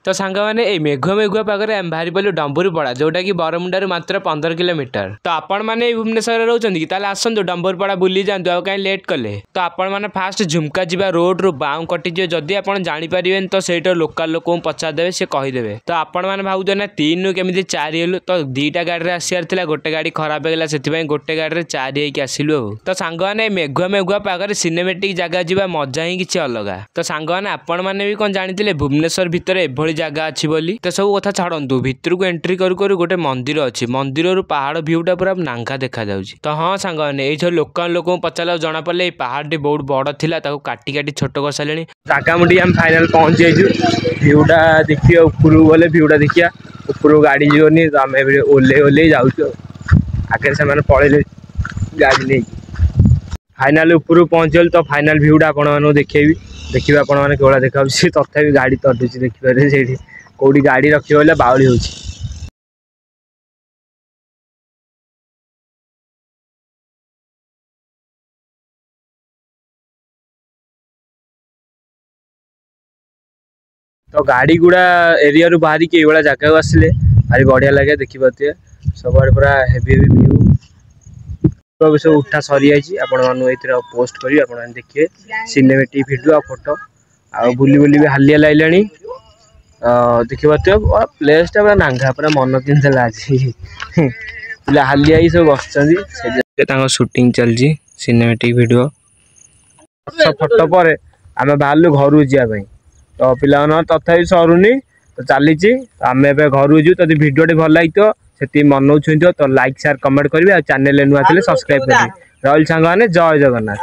तो सांग मैंने मेघुआ मेघुआ पागे आम बाहरी पड़ू डम्बुरपड़ा जोटा कि बरमुंडारू मात्र 15 किलोमीटर। तो आपण मैंने भुवनेश्वर रोचंती कि आसतु डम्बुरपड़ा बुली जातु आ कहीं लेट कले। तो आपण मैंने फास्ट झुमका जीवा रोड रु बाऊ कटिजे जदि आप जापर तो सहीट लोकाल लोक पचारदे सी कहीदेवे। तो आपण मैंने भावुच ना 3 रु केमी 4 हेलु तो 2टा गाड़ी आसार गोटे गाड़ी खराब होगा से गोटे गाड़ी 4 होगी आसलु। तो सांग मैंने मेघुआ मेघुआ पागे सिनेमेटिक जगह जावा मजा ही किसी अलग। तो सांग मैंने आपण मैंने भी कौन जानी भुवनेश्वर भितर एभली जगह अच्छी बोली। तो सब कथा छाड़ू भितर को एंट्री करू गोटे मंदिर अच्छी मंदिर रू पहाड़ भ्यूटा पूरा नांगा देखा जाउची। तो हाँ सांग मैंने ये लोकल लोक पचार जना पड़े पहाड़ टी बहुत बड़ थिला ताको काटी काटी छोट कर सारे राकामुटी आम फाइनाल पहुँच जाइए। भ्यूटा देखिए ऊपर गले भ्यूटा देखिया ऊपर गाड़ी जीवनी तो आम ओल्ले ओल्ले जाऊँ आगे से पड़े गाड़ी नहीं फाइनाल ऊपर पहुँच गल। तो फाइनाल भ्यूटा आपण देखी देखिए आपण मैंने केवल देखा तथा गाड़ी तटुची देखिए से कौटी गाड़ी रखिए बोले बाउली हो। तो गाड़ी गुड़ा एरिया रू बाहरी के ये जगह को आसिले भारी बढ़िया लगे देखी पारे सब आड़े पूरा हेवी हेवी व्यू सब उठा सरी जाइए। आपड़ पोस्ट करी आप देखिए सिनेमेटिक वीडियो फोटो आ बुली बुली भी हालिया लाइलानी देखी पारे प्लेसटा पूरा नांगा पूरा मन किला आज पूरा हालिया ही सब बस शूटिंग चलती सिनेमेटिक वीडियो फोटो पर आम बाहर घर जावाई। तो पिला तथा सरुनी तो चली आम ए घर जीव तो भिडियो भल लगे से मन छुई तो लाइक शेयर कमेंट करेंगे चैनल नुआ सब्सक्राइब करेंगे। रही सांग जय जगन्नाथ।